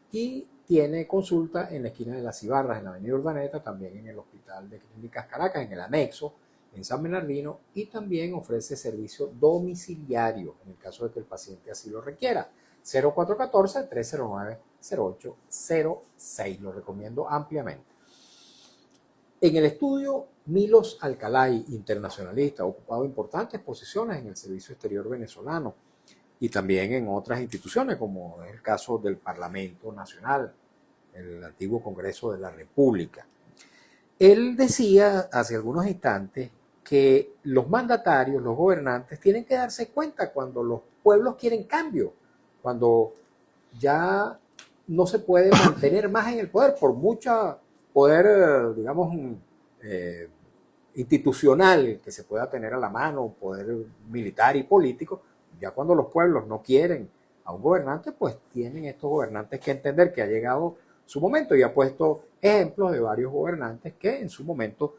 y tiene consulta en la esquina de Las Cibarras, en la avenida Urdaneta, también en el Hospital de Clínicas Caracas, en el anexo, en San Bernardino, y también ofrece servicio domiciliario en el caso de que el paciente así lo requiera. 0414-309-0806, lo recomiendo ampliamente. En el estudio, Milos Alcalay, internacionalista, ha ocupado importantes posiciones en el servicio exterior venezolano y también en otras instituciones, como es el caso del Parlamento Nacional, el antiguo Congreso de la República. Él decía hace algunos instantes que los mandatarios, los gobernantes, tienen que darse cuenta cuando los pueblos quieren cambio, cuando ya no se puede mantener más en el poder por mucho poder, digamos, institucional que se pueda tener a la mano, poder militar y político. Ya cuando los pueblos no quieren a un gobernante, pues tienen estos gobernantes que entender que ha llegado su momento, y ha puesto ejemplos de varios gobernantes que en su momento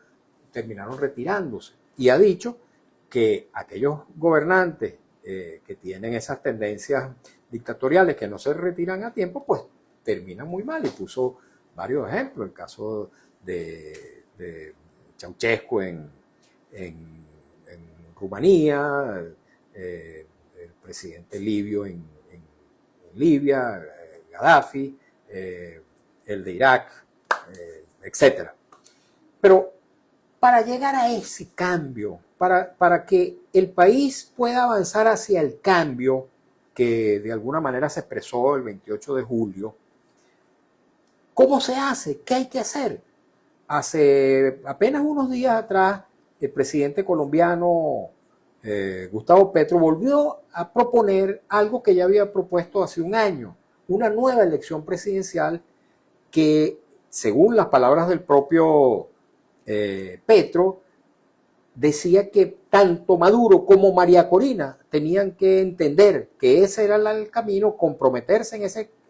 terminaron retirándose. Y ha dicho que aquellos gobernantes que tienen esas tendencias dictatoriales que no se retiran a tiempo, pues terminan muy mal. Y puso varios ejemplos, el caso de Ceausescu en Rumanía, el presidente libio en Libia, Gaddafi, el de Irak, etc. Pero para llegar a ese cambio, para que el país pueda avanzar hacia el cambio que de alguna manera se expresó el 28 de julio, ¿cómo se hace? ¿Qué hay que hacer? Hace apenas unos días atrás, el presidente colombiano Gustavo Petro volvió a proponer algo que ya había propuesto hace un año, una nueva elección presidencial que, según las palabras del propio Petro, decía que tanto Maduro como María Corina tenían que entender que ese era el camino, comprometerse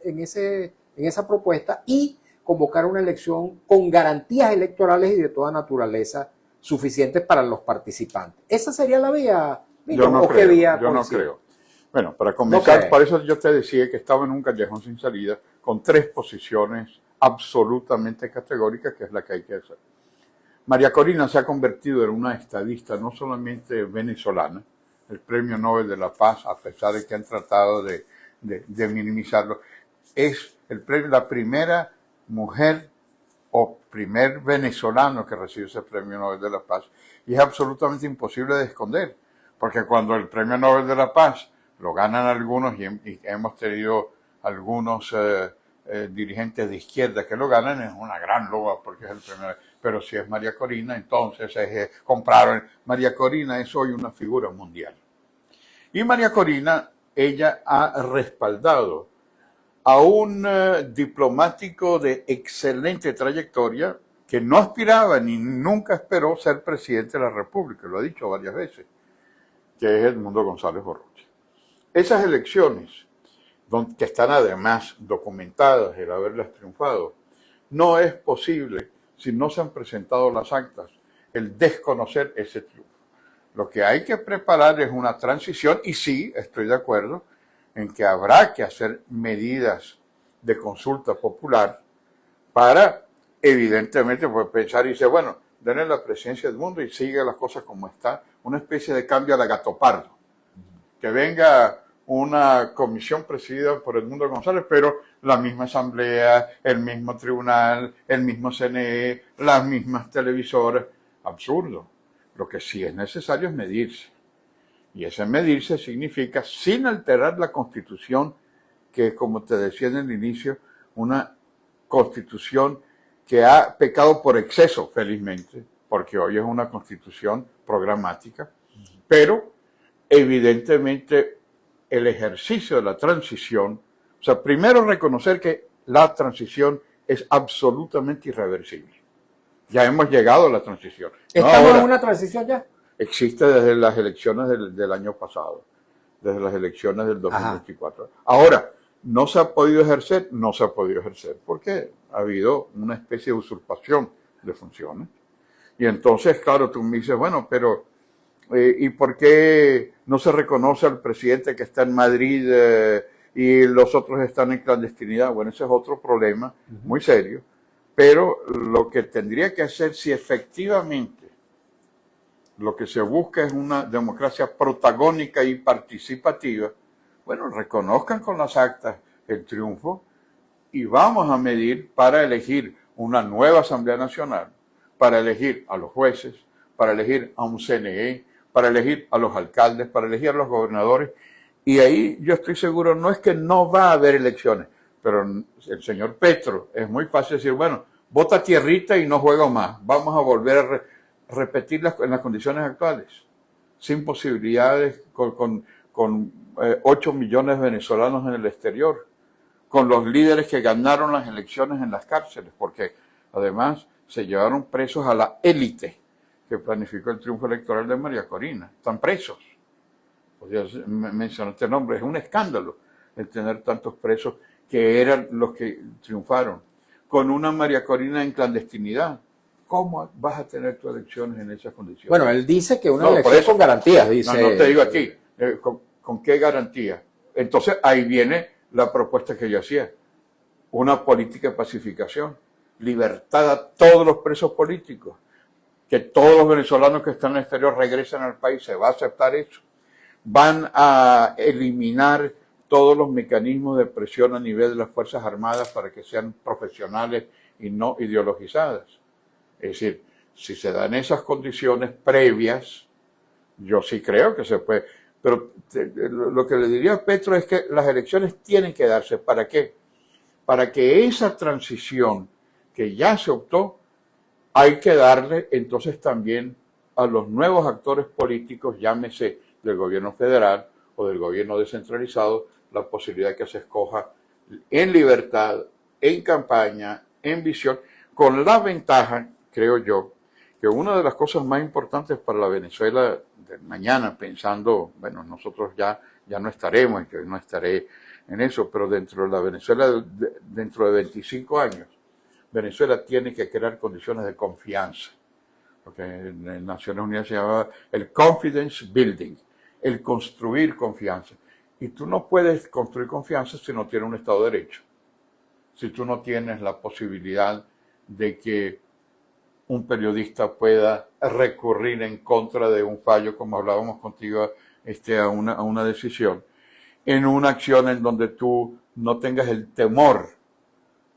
en esa propuesta y convocar una elección con garantías electorales y de toda naturaleza suficientes para los participantes. ¿Esa sería la vía? Yo no creo. Bueno, para comenzar, por eso yo te decía que estaba en un callejón sin salida con tres posiciones absolutamente categóricas, que es la que hay que hacer. María Corina se ha convertido en una estadista no solamente venezolana, el Premio Nobel de la Paz, a pesar de que han tratado de minimizarlo, es la primera mujer o primer venezolano que recibe ese Premio Nobel de la Paz, y es absolutamente imposible de esconder, porque cuando el Premio Nobel de la Paz lo ganan algunos, y hemos tenido algunos dirigentes de izquierda que lo ganan, es una gran loa porque es el premio. Pero si es María Corina, entonces compraron. María Corina es hoy una figura mundial. Y María Corina, ella ha respaldado a un diplomático de excelente trayectoria que no aspiraba ni nunca esperó ser presidente de la República, lo ha dicho varias veces, que es Edmundo González Borruchaga. Esas elecciones, que están además documentadas el haberlas triunfado, no es posible, si no se han presentado las actas, el desconocer ese triunfo. Lo que hay que preparar es una transición, y sí, estoy de acuerdo en que habrá que hacer medidas de consulta popular para, evidentemente, pues, pensar y decir, bueno, denle la presidencia del mundo y sigue las cosas como está, una especie de cambio a la Gato Pardo, que venga una comisión presidida por Edmundo González, pero la misma asamblea, el mismo tribunal, el mismo CNE, las mismas televisoras. Absurdo. Lo que sí es necesario es medirse. Y ese medirse significa, sin alterar la Constitución, que, como te decía en el inicio, una Constitución que ha pecado por exceso, felizmente, porque hoy es una Constitución programática, pero evidentemente el ejercicio de la transición, o sea, primero reconocer que la transición es absolutamente irreversible. Ya hemos llegado a la transición. ¿Estamos en una transición ya? Existe desde las elecciones del año pasado, desde las elecciones del 2024. Ajá. Ahora, ¿no se ha podido ejercer? No se ha podido ejercer porque ha habido una especie de usurpación de funciones. Y entonces, claro, tú me dices, bueno, pero ¿y por qué no se reconoce al presidente que está en Madrid y los otros están en clandestinidad? Bueno, ese es otro problema muy serio. Pero lo que tendría que hacer, si efectivamente lo que se busca es una democracia protagónica y participativa, bueno, reconozcan con las actas el triunfo y vamos a medir para elegir una nueva Asamblea Nacional, para elegir a los jueces, para elegir a un CNE, para elegir a los alcaldes, para elegir a los gobernadores. Y ahí yo estoy seguro, no es que no va a haber elecciones, pero el señor Petro, es muy fácil decir, bueno, vota tierrita y no juega más. Vamos a volver a repetirlas en las condiciones actuales, sin posibilidades, con 8 millones de venezolanos en el exterior, con los líderes que ganaron las elecciones en las cárceles, porque además se llevaron presos a la élite que planificó el triunfo electoral de María Corina. Están presos. Podría mencionar este nombre. Es un escándalo el tener tantos presos que eran los que triunfaron. Con una María Corina en clandestinidad, ¿cómo vas a tener tus elecciones en esas condiciones? Bueno, él dice que una elección con garantías, dice. No te digo aquí, ¿con qué garantía? Entonces ahí viene la propuesta que yo hacía, una política de pacificación, libertad a todos los presos políticos, que todos los venezolanos que están en el exterior regresen al país, se va a aceptar eso. Van a eliminar todos los mecanismos de presión a nivel de las Fuerzas Armadas para que sean profesionales y no ideologizadas. Es decir, si se dan esas condiciones previas, yo sí creo que se puede. Pero lo que le diría a Petro es que las elecciones tienen que darse. ¿Para qué? Para que esa transición que ya se optó, hay que darle entonces también a los nuevos actores políticos, llámese del gobierno federal o del gobierno descentralizado la posibilidad de que se escoja en libertad, en campaña, en visión, con la ventaja, creo yo, que una de las cosas más importantes para la Venezuela de mañana, pensando, bueno, nosotros ya no estaremos, yo no estaré en eso, pero dentro de la Venezuela, dentro de 25 años, Venezuela tiene que crear condiciones de confianza, lo que en Naciones Unidas se llama el confidence building, el construir confianza. Y tú no puedes construir confianza si no tienes un Estado de Derecho, si tú no tienes la posibilidad de que un periodista pueda recurrir en contra de un fallo, como hablábamos contigo, a una decisión, en una acción en donde tú no tengas el temor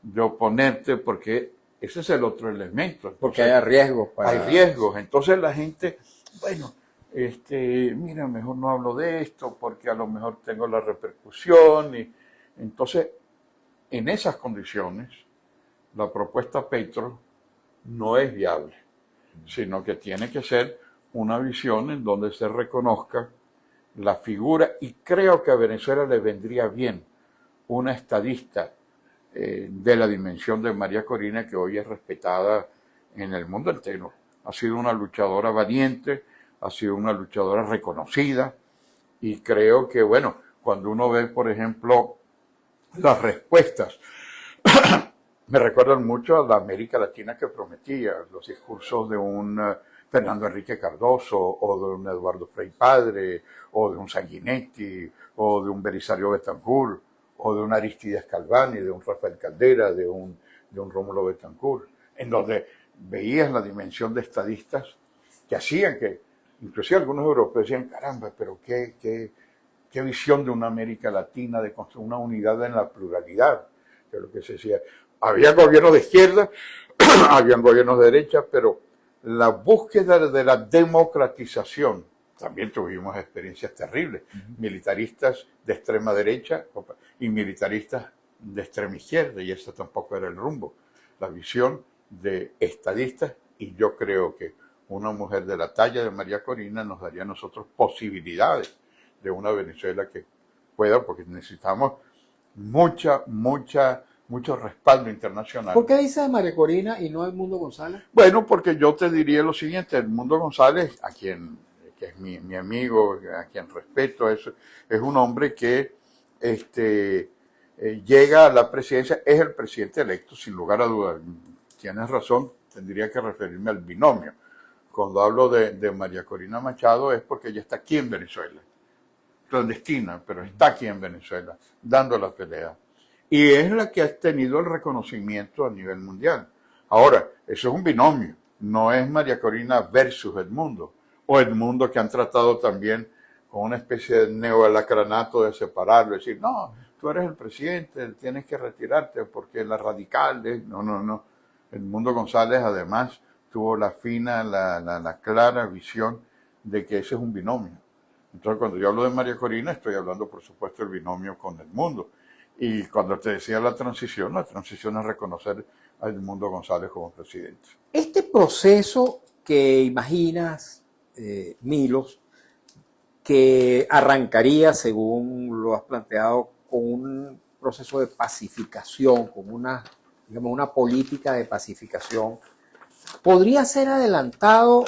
de oponerte, porque ese es el otro elemento. Entonces, porque hay riesgos. Hay riesgos. Entonces la gente, bueno, mira, mejor no hablo de esto porque a lo mejor tengo la repercusión. Y entonces, en esas condiciones, la propuesta Petro no es viable, sino que tiene que ser una visión en donde se reconozca la figura, y creo que a Venezuela le vendría bien una estadista de la dimensión de María Corina, que hoy es respetada en el mundo entero. Ha sido una luchadora valiente, ha sido una luchadora reconocida, y creo que, bueno, cuando uno ve, por ejemplo, las respuestas, me recuerdan mucho a la América Latina que prometía, los discursos de un Fernando Enrique Cardoso, o de un Eduardo Frei Padre, o de un Sanguinetti, o de un Belisario Betancourt, o de un Aristides Calvani, de un Rafael Caldera, de un Rómulo Betancourt, en donde veías la dimensión de estadistas que hacían que, inclusive algunos europeos decían, caramba, pero qué visión de una América Latina, de construir una unidad en la pluralidad, que es lo que se decía. Había gobiernos de izquierda, habían gobiernos de derecha, pero la búsqueda de la democratización, también tuvimos experiencias terribles, militaristas de extrema derecha y militaristas de extrema izquierda, y ese tampoco era el rumbo. La visión de estadistas, y yo creo que una mujer de la talla de María Corina nos daría a nosotros posibilidades de una Venezuela que pueda, porque necesitamos mucho respaldo internacional. ¿Por qué dice de María Corina y no Edmundo González? Bueno, porque yo te diría lo siguiente: Edmundo González, que es mi amigo, a quien respeto, es un hombre que llega a la presidencia, es el presidente electo, sin lugar a dudas. Tienes razón, tendría que referirme al binomio. Cuando hablo de María Corina Machado es porque ella está aquí en Venezuela, clandestina, pero está aquí en Venezuela, dando la pelea. Y es la que ha tenido el reconocimiento a nivel mundial. Ahora, eso es un binomio, no es María Corina versus Edmundo, o Edmundo, que han tratado también con una especie de neoalacranato de separarlo, decir, no, tú eres el presidente, tienes que retirarte porque la radical, no. Edmundo González además tuvo la clara visión de que ese es un binomio. Entonces, cuando yo hablo de María Corina, estoy hablando, por supuesto, del binomio con Edmundo. Y cuando te decía la transición es reconocer a Edmundo González como presidente. Este proceso que imaginas, Milos, que arrancaría, según lo has planteado, con un proceso de pacificación, con una política de pacificación, podría ser adelantado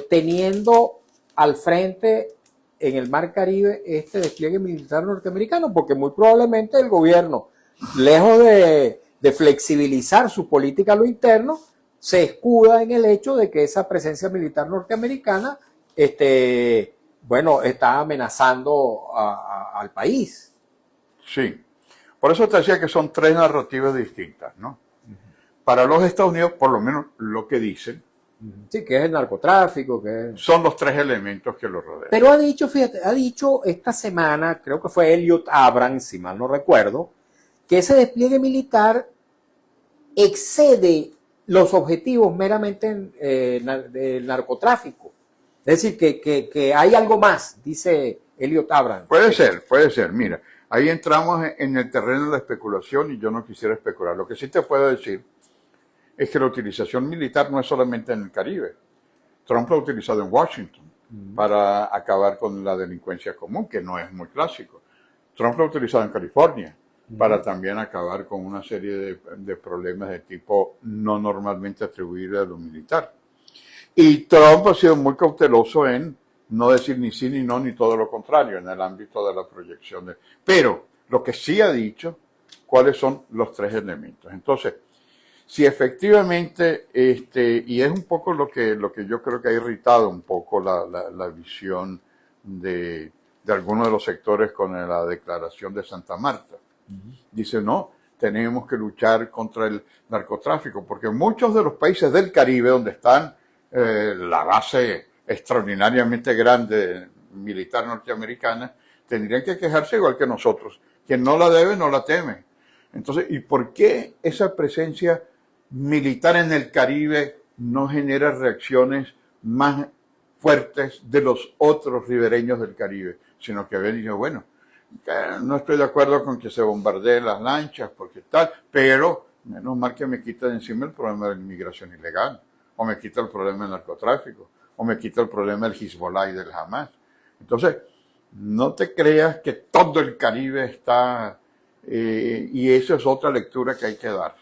teniendo al frente en el Mar Caribe este despliegue militar norteamericano, porque muy probablemente el gobierno, lejos de flexibilizar su política a lo interno, se escuda en el hecho de que esa presencia militar norteamericana está amenazando al país. Sí, por eso te decía que son tres narrativas distintas, ¿no? Para los Estados Unidos, por lo menos lo que dicen, sí, que es el narcotráfico, son los tres elementos que lo rodean. Pero ha dicho esta semana, creo que fue Elliot Abrams, si mal no recuerdo, que ese despliegue militar excede los objetivos meramente del narcotráfico. Es decir, que hay algo más, dice Elliot Abrams. Puede ser. Mira, ahí entramos en el terreno de la especulación y yo no quisiera especular. Lo que sí te puedo decir es que la utilización militar no es solamente en el Caribe. Trump lo ha utilizado en Washington. para acabar con la delincuencia común, que no es muy clásico. Trump lo ha utilizado en California para también acabar con una serie de problemas de tipo no normalmente atribuible a lo militar. Y Trump ha sido muy cauteloso en no decir ni sí ni no, ni todo lo contrario en el ámbito de la proyección. Pero lo que sí ha dicho, cuáles son los tres elementos. Entonces, si efectivamente, y es un poco lo que yo creo que ha irritado un poco la visión de algunos de los sectores con la declaración de Santa Marta. Dice, no, tenemos que luchar contra el narcotráfico, porque muchos de los países del Caribe, donde están la base extraordinariamente grande militar norteamericana, tendrían que quejarse igual que nosotros. Quien no la debe, no la teme. Entonces, ¿y por qué esa presencia militar en el Caribe no genera reacciones más fuertes de los otros ribereños del Caribe? Sino que ven y dicen, bueno, no estoy de acuerdo con que se bombardeen las lanchas, porque tal, pero menos mal que me quita de encima el problema de la inmigración ilegal, o me quita el problema del narcotráfico, o me quita el problema del Hezbollah y del Hamas. Entonces, no te creas que todo el Caribe está, y esa es otra lectura que hay que dar.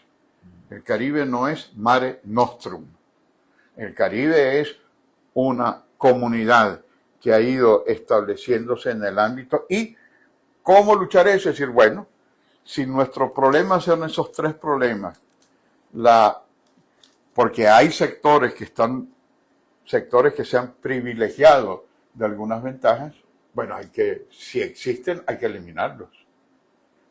El Caribe no es Mare Nostrum. El Caribe es una comunidad que ha ido estableciéndose en el ámbito. ¿Y cómo luchar eso? Es decir, bueno, si nuestro problema son esos tres problemas, porque hay sectores que se han privilegiado de algunas ventajas, bueno, si existen, hay que eliminarlos.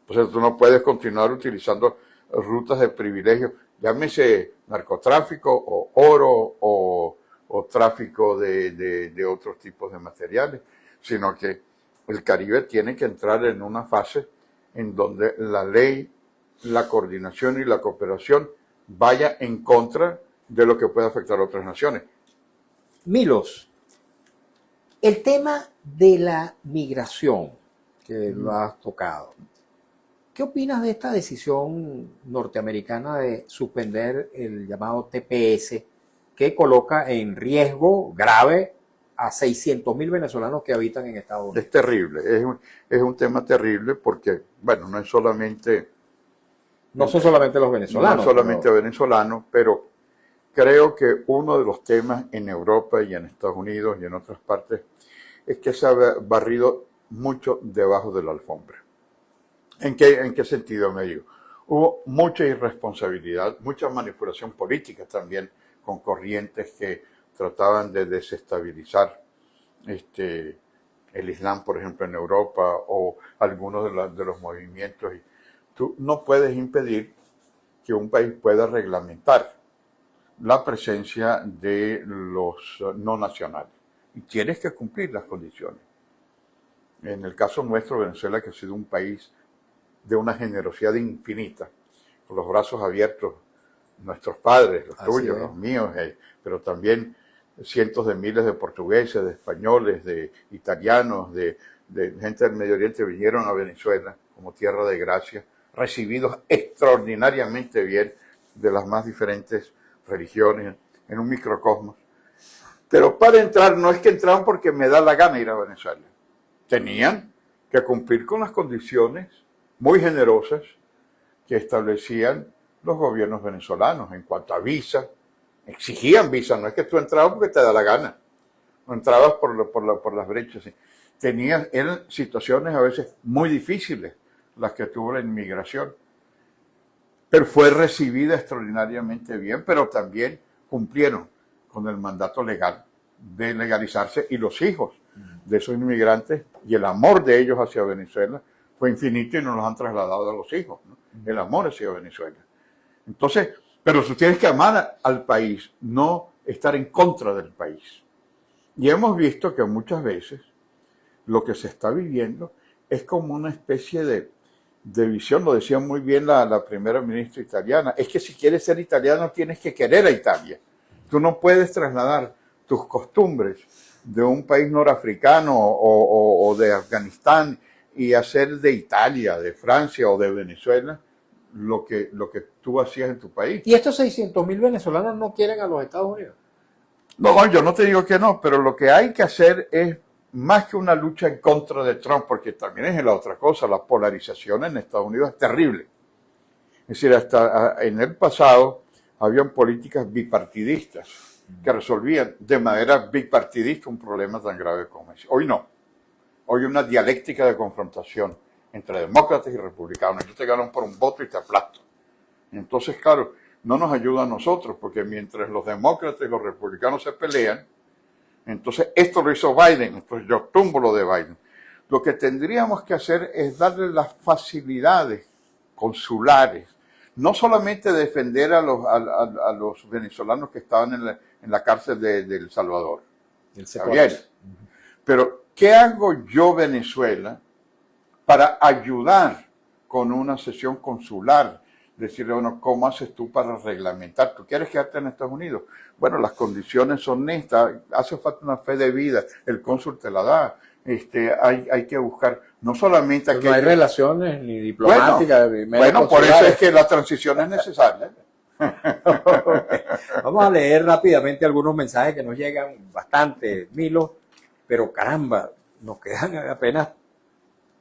O sea, tú no puedes continuar utilizando rutas de privilegio, llámese narcotráfico o oro o tráfico de otros tipos de materiales, sino que el Caribe tiene que entrar en una fase en donde la ley, la coordinación y la cooperación vaya en contra de lo que puede afectar a otras naciones. Milos, el tema de la migración, que lo has tocado, ¿qué opinas de esta decisión norteamericana de suspender el llamado TPS, que coloca en riesgo grave a 600.000 venezolanos que habitan en Estados Unidos? Es terrible, es un tema terrible porque, bueno, no son solamente los venezolanos. No solamente venezolanos, pero creo que uno de los temas en Europa y en Estados Unidos y en otras partes es que se ha barrido mucho debajo de la alfombra. ¿En qué sentido me digo? Hubo mucha irresponsabilidad, mucha manipulación política también, con corrientes que trataban de desestabilizar el Islam, por ejemplo, en Europa, o algunos de los movimientos. Tú no puedes impedir que un país pueda reglamentar la presencia de los no nacionales. Y tienes que cumplir las condiciones. En el caso nuestro, Venezuela, que ha sido un país de una generosidad infinita, con los brazos abiertos, nuestros padres, los tuyos, los míos, pero también cientos de miles de portugueses, de españoles, de italianos, de gente del Medio Oriente vinieron a Venezuela como tierra de gracia, recibidos extraordinariamente bien de las más diferentes religiones, en un microcosmos. Pero para entrar, no es que entraron porque me da la gana ir a Venezuela. Tenían que cumplir con las condiciones muy generosas que establecían los gobiernos venezolanos en cuanto a visa. Exigían visa, no es que tú entrabas porque te da la gana, no entrabas por las brechas. Eran situaciones a veces muy difíciles las que tuvo la inmigración, pero fue recibida extraordinariamente bien, pero también cumplieron con el mandato legal de legalizarse, y los hijos de esos inmigrantes y el amor de ellos hacia Venezuela fue infinito y nos los han trasladado a los hijos, ¿no? El amor hacia Venezuela. Entonces, pero tú tienes que amar al país, no estar en contra del país. Y hemos visto que muchas veces lo que se está viviendo es como una especie de visión, lo decía muy bien la primera ministra italiana, es que si quieres ser italiano tienes que querer a Italia. Tú no puedes trasladar tus costumbres de un país norafricano o de Afganistán y hacer de Italia, de Francia o de Venezuela lo que tú hacías en tu país. ¿Y estos 600.000 venezolanos no quieren a los Estados Unidos? No, yo no te digo que no, pero lo que hay que hacer es más que una lucha en contra de Trump, porque también es la otra cosa, la polarización en Estados Unidos es terrible. Es decir, hasta en el pasado habían políticas bipartidistas que resolvían de manera bipartidista un problema tan grave como ese. Hoy no. Hoy hay una dialéctica de confrontación entre demócratas y republicanos. Ellos te ganan por un voto y te aplastan. Entonces, claro, no nos ayuda a nosotros, porque mientras los demócratas y los republicanos se pelean, entonces esto lo hizo Biden, entonces yo tumbo lo de Biden. Lo que tendríamos que hacer es darle las facilidades consulares, no solamente defender a los venezolanos que estaban en la cárcel de El Salvador, está bien, pero ¿qué hago yo, Venezuela, para ayudar con una sesión consular? Decirle, bueno, ¿cómo haces tú para reglamentar? ¿Tú quieres quedarte en Estados Unidos? Bueno, las condiciones son estas, hace falta una fe de vida, el cónsul te la da, hay que buscar, no solamente aquí... No hay relaciones ni diplomáticas. Bueno, por eso es que la transición es necesaria. Vamos a leer rápidamente algunos mensajes que nos llegan bastante, Milo, pero caramba, nos quedan apenas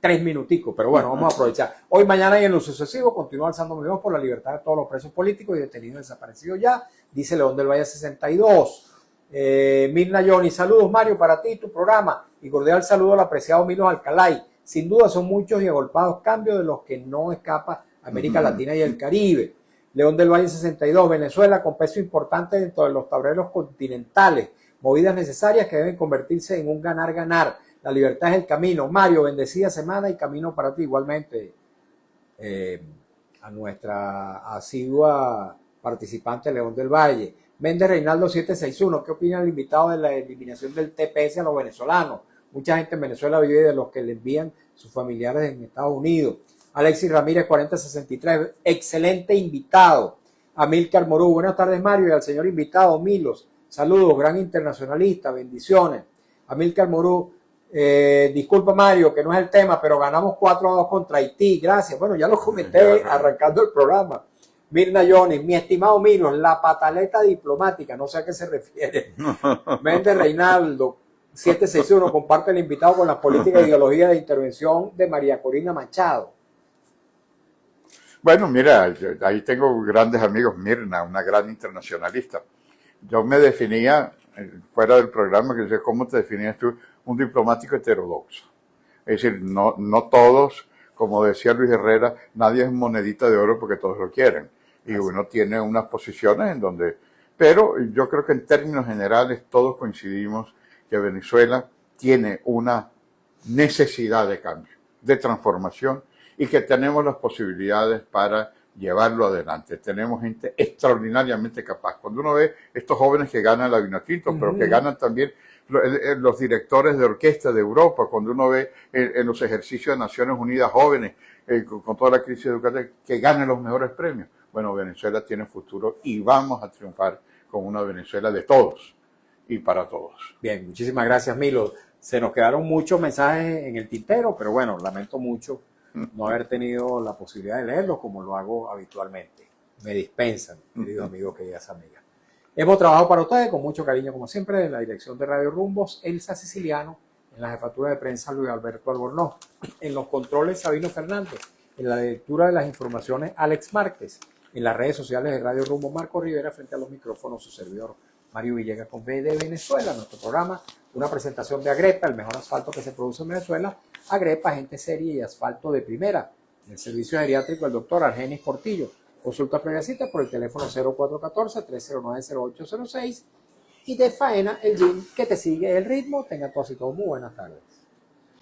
3 minuticos, pero bueno, vamos a aprovechar. Hoy, mañana y en lo sucesivo continúa alzando mi voz por la libertad de todos los presos políticos y detenidos desaparecidos ya, dice León del Valle 62. Mirna Johnny, saludos Mario para ti y tu programa y cordial saludo al apreciado Milos Alcalay. Sin duda son muchos y agolpados cambios de los que no escapa América Latina y el Caribe. León del Valle 62, Venezuela con peso importante dentro de los tableros continentales, movidas necesarias que deben convertirse en un ganar-ganar. La libertad es el camino. Mario, bendecida semana y camino para ti. Igualmente a nuestra asidua participante León del Valle. Méndez Reinaldo 761, ¿qué opina el invitado de la eliminación del TPS a los venezolanos? Mucha gente en Venezuela vive de los que le envían sus familiares en Estados Unidos. Alexis Ramírez 4063, excelente invitado. Amílcar Morú, buenas tardes Mario y al señor invitado Milos. Saludos, gran internacionalista, bendiciones. Amílcar Morú, disculpa Mario, que no es el tema, pero ganamos 4-2 contra Haití, gracias. Bueno, ya lo comenté arrancando el programa. Mirna Johnny, mi estimado Milos, la pataleta diplomática, no sé a qué se refiere. Méndez Reinaldo 761, comparte el invitado con las políticas e ideologías de intervención de María Corina Machado. Bueno, mira, ahí tengo grandes amigos, Mirna, una gran internacionalista. Yo me definía, fuera del programa, que decía, ¿cómo te definías tú? Un diplomático heterodoxo. Es decir, no todos, como decía Luis Herrera, nadie es monedita de oro porque todos lo quieren. Y uno tiene unas posiciones en donde... Pero yo creo que en términos generales todos coincidimos que Venezuela tiene una necesidad de cambio, de transformación, y que tenemos las posibilidades para llevarlo adelante. Tenemos gente extraordinariamente capaz. Cuando uno ve estos jóvenes que ganan la Vinotinto, pero que ganan también los directores de orquesta de Europa, cuando uno ve en los ejercicios de Naciones Unidas jóvenes, con toda la crisis educativa, que ganan los mejores premios. Bueno, Venezuela tiene futuro y vamos a triunfar con una Venezuela de todos y para todos. Bien, muchísimas gracias Milo. Se nos quedaron muchos mensajes en el tintero, pero bueno, lamento mucho no haber tenido la posibilidad de leerlos como lo hago habitualmente. Me dispensan, queridos amigos, queridas amigas. Hemos trabajado para ustedes con mucho cariño, como siempre, en la dirección de Radio Rumbos, Elsa Siciliano, en la jefatura de prensa, Luis Alberto Albornoz, en los controles, Sabino Fernández, en la lectura de las informaciones, Alex Márquez, en las redes sociales de Radio Rumbo, Marco Rivera, frente a los micrófonos, su servidor Mario Villegas con B de Venezuela, nuestro programa, una presentación de Agrepa, el mejor asfalto que se produce en Venezuela, Agrepa, gente seria y asfalto de primera, en el servicio geriátrico el doctor Argenis Portillo, consulta previa cita por el teléfono 0414-309-0806 y de Faena, el gym que te sigue el ritmo. Tenga todos y todos muy buenas tardes.